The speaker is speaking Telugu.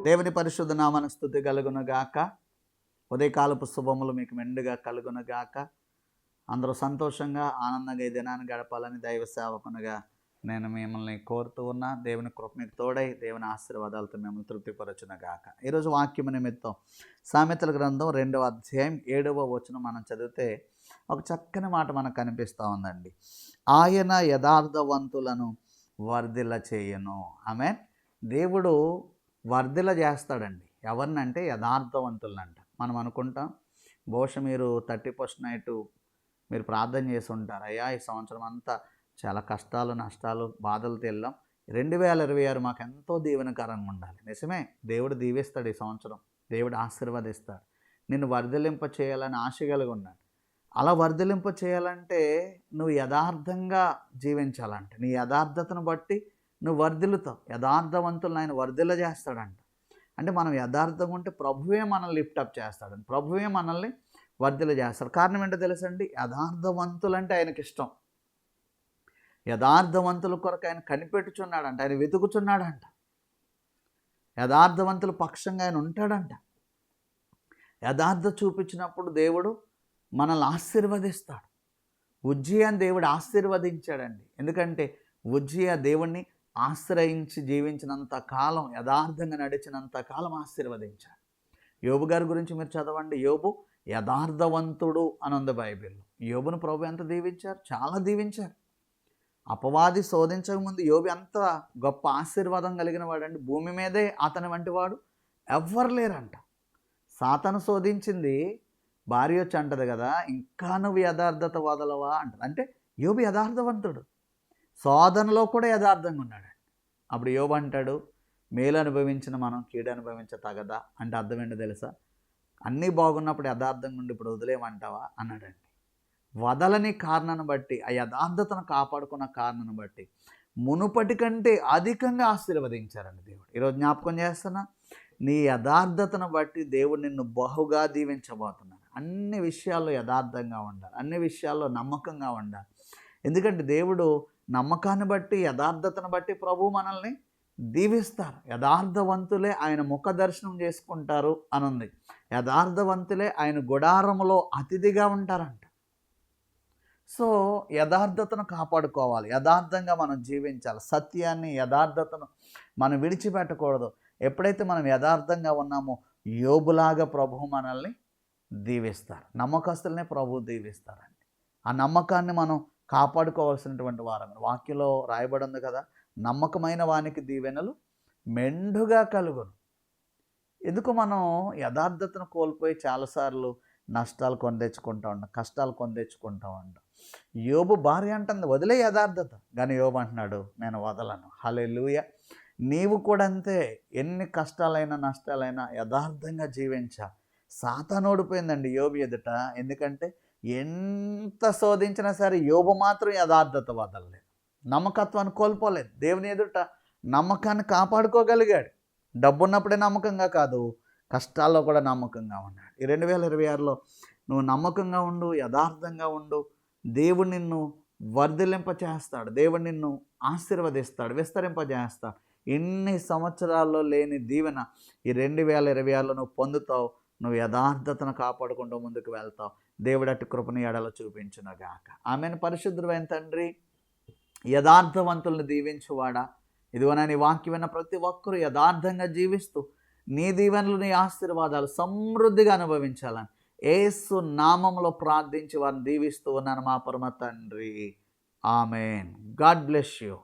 దేవుని పరిశుద్ధ నామానికి స్తుతి కలుగునుగాక. ఉదయకాలపు శుభములు మీకు మెండుగా కలుగునుగాక. అందరూ సంతోషంగా ఆనందంగా ఈ దినాన్ని గడపాలని దైవ సేవకునిగా నేను మిమ్మల్ని కోరుతూ ఉన్నా. దేవుని కృప మీకు తోడై దేవుని ఆశీర్వాదాలతో మిమ్మల్ని తృప్తిపరచునుగాక. ఈరోజు వాక్యము నిమిత్తం సామెతల గ్రంథం 2వ అధ్యాయం 7వ వచనం మనం చదివితే ఒక చక్కని మాట మనకు కనిపిస్తూ ఉందండి. ఆయన యథార్థవంతులను వర్ధిల్ల చేయను. ఆమేన్. దేవుడు వర్ధిల్ల చేస్తాడండి. ఎవరినంటే యథార్థవంతులనంట. మనం అనుకుంటాం బహుశా మీరు 31st నైట్ మీరు ప్రార్థన చేసి ఉంటారు, అయ్యా ఈ సంవత్సరం అంతా చాలా కష్టాలు నష్టాలు బాధలతో వెళ్ళాం, 2026 మాకు ఎంతో దీవెనకరంగా ఉండాలి. నిజమే, దేవుడు దీవిస్తాడు. ఈ సంవత్సరం దేవుడు ఆశీర్వదిస్తాడు. నిన్ను వర్ధిలింప చేయాలని ఆశ కలిగి ఉన్నాడు. అలా వర్ధిలింప చేయాలంటే నువ్వు యథార్థంగా జీవించాలంట. నీ యథార్థతను బట్టి నువ్వు వర్ధిల్లుతావు. యథార్థవంతులను ఆయన వర్ధిల్ల చేస్తాడంట. అంటే మనం యథార్థంగా ఉంటే ప్రభువే మనల్ని లిఫ్టప్ చేస్తాడండి. ప్రభువే మనల్ని వర్ధిల్ల చేస్తాడు. కారణం ఏంటో తెలుసండి, యథార్థవంతులంటే ఆయనకి ఇష్టం. యథార్థవంతుల కొరకు ఆయన కనిపెట్టుచున్నాడంట, ఆయన వెతుకుచున్నాడంట. యథార్థవంతుల పక్షంగా ఆయన ఉంటాడంట. యథార్థత చూపించినప్పుడు దేవుడు మనల్ని ఆశీర్వదిస్తాడు. ఉజ్జియాని దేవుడు ఆశీర్వదించాడండి. ఎందుకంటే ఉజ్జియా దేవుణ్ణి ఆశ్రయించి జీవించినంత కాలం, యథార్థంగా నడిచినంత కాలం ఆశీర్వదించాడు. యోబు గారి గురించి మీరు చదవండి. యోబు యథార్థవంతుడు అని ఉంది బైబిల్లో. యోబును ప్రభు ఎంత దీవించారు, చాలా దీవించారు. అపవాది శోధించక ముందు యోబు ఎంత గొప్ప ఆశీర్వాదం కలిగిన వాడండి. భూమి మీదే అతని వంటి వాడు ఎవ్వరు లేరంట. సాతాను శోధించింది భార్య వచ్చి అంటది కదా, ఇంకా నువ్వు యథార్థత వదలవా అంటది. అంటే యోబు యథార్థవంతుడు, శోధనలో కూడా యథార్థంగా ఉన్నాడు. అప్పుడు యోబు అంటాడు, మేలు అనుభవించిన మనం కీడు అనుభవించ తగదా అంటే అర్థం ఏంటో తెలుసా? అన్నీ బాగున్నప్పుడు యథార్థంగా ఉండి ఇప్పుడు వదిలేమంటావా అన్నాడండి. వదలని కారణాన్ని బట్టి, ఆ యథార్థతను కాపాడుకున్న కారణాన్ని బట్టి మునుపటి కంటే అధికంగా ఆశీర్వదించారండి దేవుడు. ఈరోజు జ్ఞాపకం చేస్తున్నా, నీ యథార్థతను బట్టి దేవుడు నిన్ను బహుగా దీవించబోతున్నాడు. అన్ని విషయాల్లో యథార్థంగా ఉండాలి, అన్ని విషయాల్లో నమ్మకంగా ఉండాలి. ఎందుకంటే దేవుడు నమ్మకాన్ని బట్టి, యథార్థతను బట్టి ప్రభు మనల్ని దీవిస్తారు. యథార్థవంతులే ఆయన ముఖ దర్శనం చేసుకుంటారు అని ఉంది. యథార్థవంతులే ఆయన గుడారములో అతిథిగా ఉంటారంట. సో యథార్థతను కాపాడుకోవాలి, యథార్థంగా మనం జీవించాలి. సత్యాన్ని, యథార్థతను మనం విడిచిపెట్టకూడదు. ఎప్పుడైతే మనం యథార్థంగా ఉన్నామో యోబులాగా ప్రభు మనల్ని దీవిస్తారు. నమ్మకస్తులనే ప్రభు దీవిస్తారండి. ఆ నమ్మకాన్ని మనం కాపాడుకోవాల్సినటువంటి వారం. వాక్యంలో రాయబడి ఉంది కదా, నమ్మకమైన వానికి దీవెనలు మెండుగా కలుగును. ఎందుకు మనం యథార్థతను కోల్పోయి చాలాసార్లు నష్టాలు కొని తెచ్చుకుంటూ ఉంటాం, కష్టాలు కొని తెచ్చుకుంటూ ఉంటాం. యోబు భార్య అంటుంది వదిలే యథార్థత, కానీ యోబు అంటున్నాడు నేను వదలను. హల్లెలూయా. నీవు కూడా అంతే. ఎన్ని కష్టాలైనా నష్టాలైనా యథార్థంగా జీవించాలి. సాతాను ఓడిపోయిందండి యోబు ఎదుట. ఎందుకంటే ఎంత శోధించినా సరే యోబు మాత్రం యథార్థత వదలలేదు, నమ్మకత్వాన్ని కోల్పోలేదు. దేవుని ఎదుట నమ్మకాన్ని కాపాడుకోగలిగాడు. డబ్బు ఉన్నప్పుడే నమ్మకంగా కాదు, కష్టాల్లో కూడా నమ్మకంగా ఉన్నాడు. ఈ 2026లో నువ్వు నమ్మకంగా ఉండు, యథార్థంగా ఉండు. దేవుడు నిన్ను వర్ధిలింప చేస్తాడు, దేవుడు నిన్ను ఆశీర్వదిస్తాడు, విస్తరింపజేస్తాడు. ఎన్ని సంవత్సరాల్లో లేని దీవెన ఈ 2026లో నువ్వు పొందుతావు. నువ్వు యథార్థతను కాపాడుకుంటూ ముందుకు వెళ్తావు. దేవుడు అటు కృపని ఎడలో చూపించునుగాక. ఆమెను. పరిశుద్ధుడైన తండ్రి, యథార్థవంతులను దీవించువాడా, ఇదిగో నీ వాక్యం విన్న ప్రతి ఒక్కరూ యథార్థంగా జీవిస్తూ నీ దీవెనలు, నీ ఆశీర్వాదాలు సమృద్ధిగా అనుభవించాలని యేసు నామములో ప్రార్థించి వారిని దీవిస్తూ ఉన్నాను మా పరమ తండ్రి. ఆమెన్. God bless you.